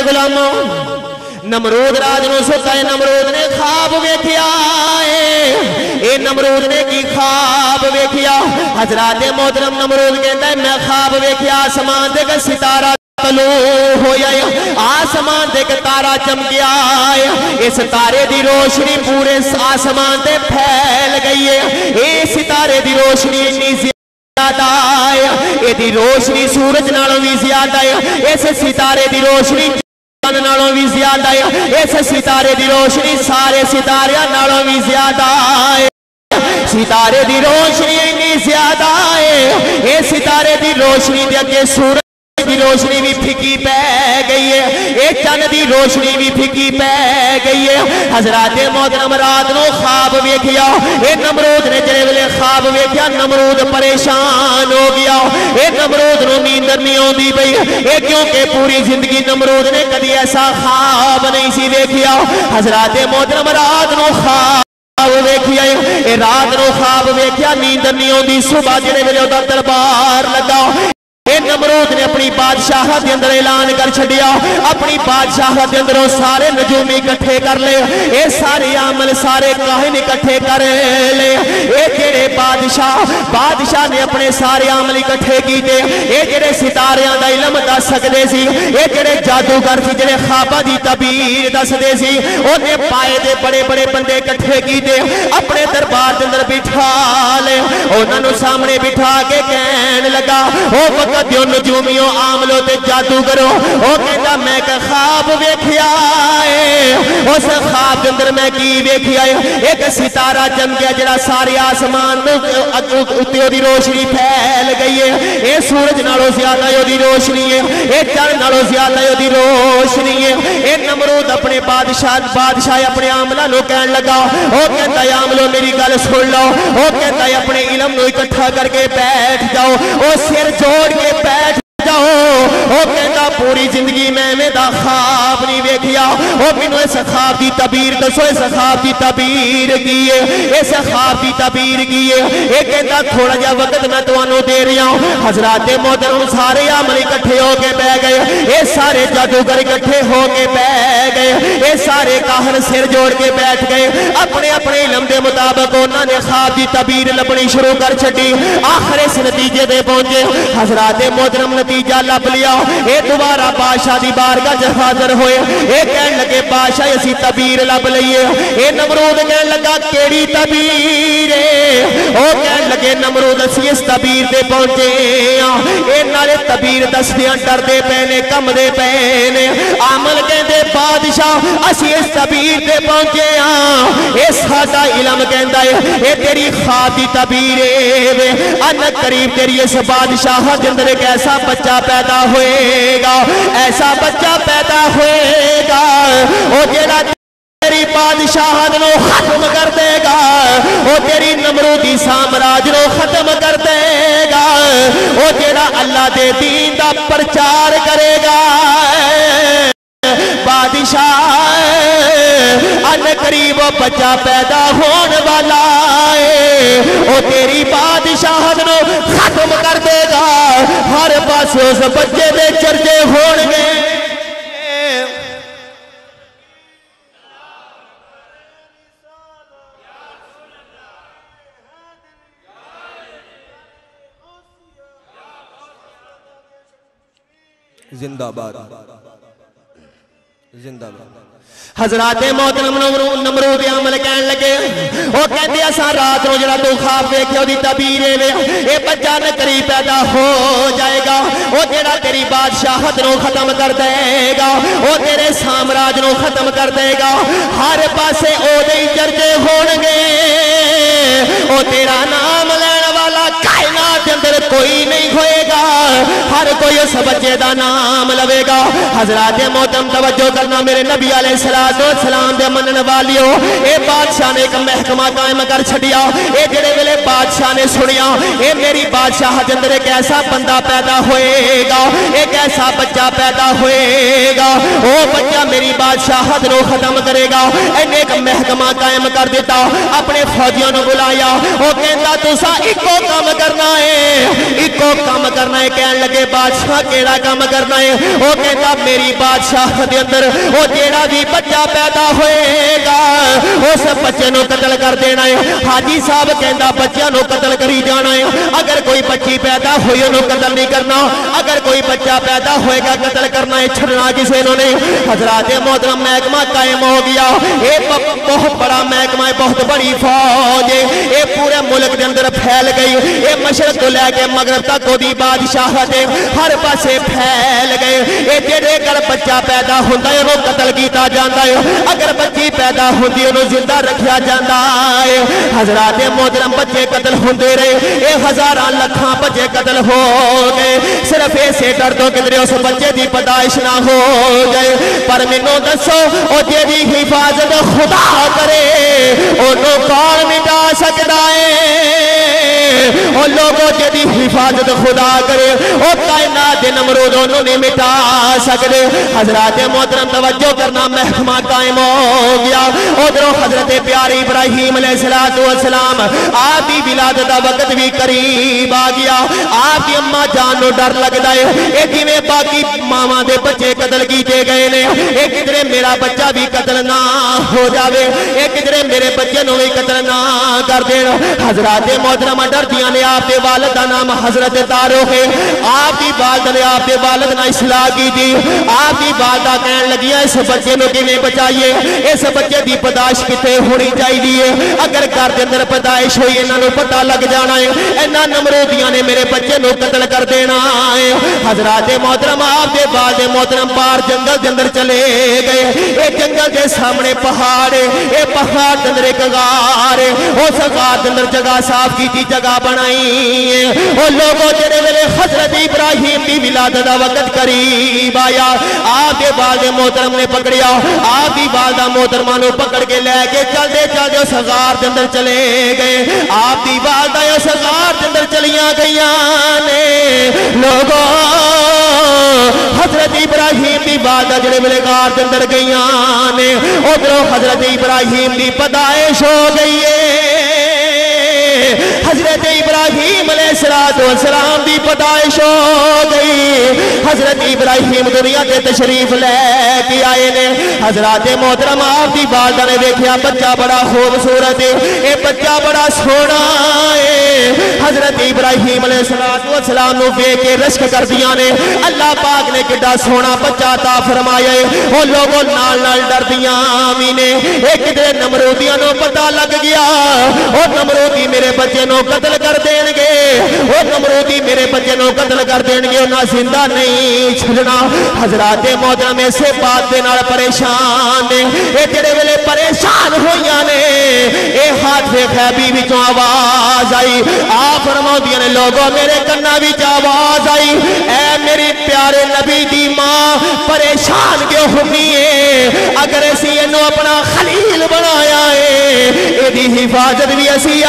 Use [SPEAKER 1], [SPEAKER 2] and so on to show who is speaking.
[SPEAKER 1] غلاموں نمرود راج نو ستا ہے نمرود نے خواب ویکھیا اے نمرود نے کی خواب ویکھیا حضرات محترم نمرود کہتا ہے میں خواب ویکھیا آسمان دے کا ستارہ طلوع ہویا آسمان دے کا تارہ چمکیا اس تارے دی روشنی پورے آسمان دے پھیل گئی ہے اے ستارے دی روشنی اتنی زیادہ ہے اے دی روشنی سورج نالوں بھی زیادہ ہے اس ستارے دی روشنی نالوں بھی زیادہ ہے اس ستارے دی روشنی سارے ستارے نالوں بھی زیادہ ہے ستارے دی روشنی اتنی زیادہ ہے اے ستارے دی روشنی دے اگے سورج دی روشنی بھی پھکی پہ گئی ہے اے چند دی روشنی بھی پھکی پہ گئی ہے حضرات محترم رات نو خواب ویکھیا اے نمرود نے جڑے ویلے خواب ویکھیا نمرود پریشان ہو گیا اے نمرود نو نیندر نہیں ہوندی پئی اے کیونکہ پوری زندگی نمرود نے کدی ایسا خواب نہیں سی ویکھیا حضرات محترم رات نو خواب ویکھیا اے رات نو خواب ویکھیا نیندر نہیں ہوندی صبح جڑے ویلے دا دربار لگا اے نمرود نے اپنی بادشاہت کے اندر اعلان کر چھڑیا اپنی بادشاہت کے اندر سارے نجومی اکٹھے کر لے اے سارے عامل سارے کاہن اکٹھے کر لے اے جڑے بادشاہ نے اپنے سارے عامل اکٹھے کیتے اے جڑے ستاریاں دا علم دس سکدے سی اے جڑے جادوگر سی جڑے خواباں دی تعبیر دس دے سی اونے پائے دے بڑے بڑے بندے اکٹھے کیتے اپنے دربار دے اندر بٹھا لے انہاں نوں سامنے بٹھا کے کہن لگا او دیو نجومیوں عاملوں تے جادو کرو او کہتا میں کہ خواب ویکھیا ہے اس خواب کے اندر میں کی ویکھیا ہے ایک ستارہ چمکیا جڑا سارے آسمان اتے دی روشنی پھیل گئی ہے اے سورج نالوں زیادہ دی روشنی ہے اے چاند نالوں زیادہ دی روشنی ہے اے نمرود اپنے بادشاہ اپنے عاملوں نو کہن لگا او کہتا ہے عاملوں میری گل سن لو او کہتا ہے اپنے علم نو اکٹھا کر کے بیٹھ جاؤ او سر جوڑ کے بیٹھ جاؤ او کہتا پوری زندگی میں دا خواب نہیں ویکھیا او مینوں اس خواب دی تعبیر دسو اس خواب دی تعبیر کی ہے اس خواب دی تعبیر کی ہے اے کہتا تھوڑا جا وقت میں تانوں دے رہا ہوں حضرات محترم سارے عامل اکٹھے ہو کے بیٹھ گئے اے سارے جادوگر اکٹھے ہو کے بیٹھ گئے اے سارے کاہن سر جوڑ کے بیٹھ گئے اپنے اپنے علم دے مطابق انہاں نے خواب دی تعبیر لبنی شروع کر چھڈی آخر اس نتیجے دے پہنچے حضرات محترم نتیجہ لب لیا اے دوبارہ بادشاہ دی بارگاہ جب حاضر ہوئے اے کہن لگے بادشاہ اسی تعبیر لب لئیے اے نمرود کہن لگا کیڑی تعبیر او کہن لگے نمرود اسی اس تعبیر دے پہنچے اے نالے تعبیر دس دیاں ڈر دے پینے کم دے پینے عامل کہندے بادشاہ اسی اس تعبیر دے پہنچے اے ساڈا علم کہندا اے تیری خواب دی تعبیر اے ان قریب تیری اس بادشاہ دے اندر ایک ایسا بچہ پیدا ہوئے گا ایسا بچہ پیدا ہوئے گا او جیڑا تیری بادشاہت نو ختم کر دے گا او تیری نمرودی سامراج نو ختم کر دے گا او جیڑا اللہ دے دین دا پرچار کرے گا بادشاہ ان قریب بچہ پیدا ہون والا ہے او تیری بادشاہت نو ختم کر دے گا ہر پاس اس بچے دے چرچے ہون گے
[SPEAKER 2] زندہ باد زندہ باد
[SPEAKER 1] حضرات محترم نمرود عمل کہن لگے او کہندے اساں رات نو جڑا تو خواب ویکھیا دی تعبیر اے بچہ نہ قریب پیدا ہو جائے گا او جڑا تیری بادشاہت نو ختم کر دے گا او تیرے سامراج نو ختم کر دے گا ہر پاسے او دے چرچے ہون گے او تیرا نام لین والا کائنات دے اندر کوئی نہیں ہوئے گا ہر کوئی اس بچے دا نام لوے گا حضرات محترم توجہ کرنا میرے نبی علیہ السلام دے منن والیو اے بادشاہ نے ایک محکمہ قائم کر چھڑیا اے جڑے ویلے بادشاہ نے سنیا اے میری بادشاہ دے اندر ایک ایسا بندہ پیدا ہوئے گا ایک ایسا بچہ پیدا ہوئے گا وہ بچہ میری بادشاہت نو ختم کرے گا. انہیں ایک محکمہ قائم کر دیتا, اپنے فوجیوں نے بلایا, وہ کہتا تسا ایکو کام کرنا ہے, ایکو کام کرنا ہے. کہنے لگے بادشاہ کیڑا کام کرنا ہے؟ وہ کہتا میری بادشاہت دے اندر وہ جیڑا بھی بچہ پیدا ہوئے گا اس بچے نو قتل کر دینا ہے. حاجی صاحب کہندا بچیاں نو قتل کری جانا ہے, اگر کوئی بچی پیدا ہوئی انہوں قتل نہیں کرنا, اگر کوئی بچہ پیدا ہوئے گا قتل کرنا ہے, چھڑنا کسے نو نہیں. حضرات محترم محکمہ قائم ہو گیا. یہ بہت بڑا محکمہ ہے, بہت بڑی فوج ہے, یہ پورے ملک دے اندر پھیل گئی. یہ مشرق کو لے کے مغرب تک دی بادشاہت ہر پاسے پھیل گئے. یہ جڑے گھر بچہ پیدا ہوتا ہے انہوں قتل کیتا جاتا ہے, اگر بچی پیدا ہوتی ہے انہوں زندہ رکھیا جاتا ہے. حضرات محترم بچے قتل ہوندے رہے, یہ ہزاراں لکھاں بچے قتل ہو گئے, صرف ایسے ڈر تو کدھر اس بچے دی پیدائش نہ ہو جائے. پر مینوں دسو او جیڑی حفاظت خدا کرے انہوں کون مٹا سکدا ہے؟ او لوگوں جیڑی حفاظت خدا کرے او کائنات دے نمرود انہوں نے مٹا سکدے. حضرات محترم توجہ کرنا, محکمہ قائم ہو گیا. ادھروں حضرت پیاری ابراہیم علیہ السلام آپ کی ولادت دا وقت بھی قریب آ گیا. آپ کی اماں جان نو ڈر لگدا ہے, اے جویں باقی ماواں دے بچے قتل کیتے گئے نے, اے کدھرے میرا بچہ بھی قتل نہ ہو جاوے, اے کدھرے میرے بچے نو بھی قتل نہ کر دین. حضرات محترم ڈردیاں نے. آپ دے والد دا نام حضرت تاروق ہے. آپ دی والدہ نے آپ دے والد نہ اصلاح کی تھی. آپ دی والدہ کہن لگیاں اس بچے نو کیویں بچائیے, اس بچے دی پیدائش کتے ہونی چاہیے, اگر گھر دے اندر پیدائش ہوئی انہاں نو پتہ لگ جانا ہے, انہاں نمرودیاں نے میرے بچے نو قتل کر دینا ہے. حضرات محترم آپ دے والد محترم باہر جنگل دے اندر چلے گئے. اے جنگل دے سامنے پہاڑ ہے, اے پہاڑ دے اندر ایک غار ہے, اس غار دے اندر جگہ صاف کیتی, جگہ بنائی ہے. او لوگوں جڑے ویلے حضرت ابراہیم دی ولادت دا وقت قریب آیا, آپ دے والد محترم نے پکڑیا, آپ دی والدہ محترمہ نو پکڑ کے لے کے چل دے اس غار دے اندر چلے گئے. آپ دی والدہ اس غار دے اندر چلیاں گئیاں نے. لوگوں حضرت ابراہیم دی والدہ جڑے ویلے غار دے اندر گئیاں نے, ادھروں حضرت ابراہیم دی پیدائش ہو گئی ہے. حضرت ابراہیم علیہ السلام دی پیدائش ہو گئی. حضرت ابراہیم دنیا تے تشریف لے کے آئے نے. حضرات محترم آپ دی والدہ نے دیکھیا بچہ بڑا خوبصورت ہے, اے بچہ بڑا سونا ہے. حضرت ابراہیم علیہ السلام نو دیکھ کے رشک کر دیا نے, اللہ پاک نے کڈا سونا بچہ عطا فرمایا ہے. وہ لوگوں نال نال ڈردیاں بھی نے, ایک دے نمرودیاں نو پتہ لگ گیا, اور نمرودی میرے بچے نو قتل کر دین گے, وہ نمرودی میرے بچے نو قتل کر دین گے, انہاں زندہ نہیں چھڑنا. حضرات محترم اسے بات دے نال پریشان نے, اے جڑے ویلے پریشان ہوئیاں نے, اے ہاتھ غیبی وچوں آواز آئی. آپ فرماؤندیاں نے لوگوں میرے کنا وچ آواز آئی, اے میری پیارے نبی دی ماں پریشان کیوں ہوئی ہے؟ اگر اسی اینو اپنا خلیل بنایا ہے, ایدی حفاظت بھی اسی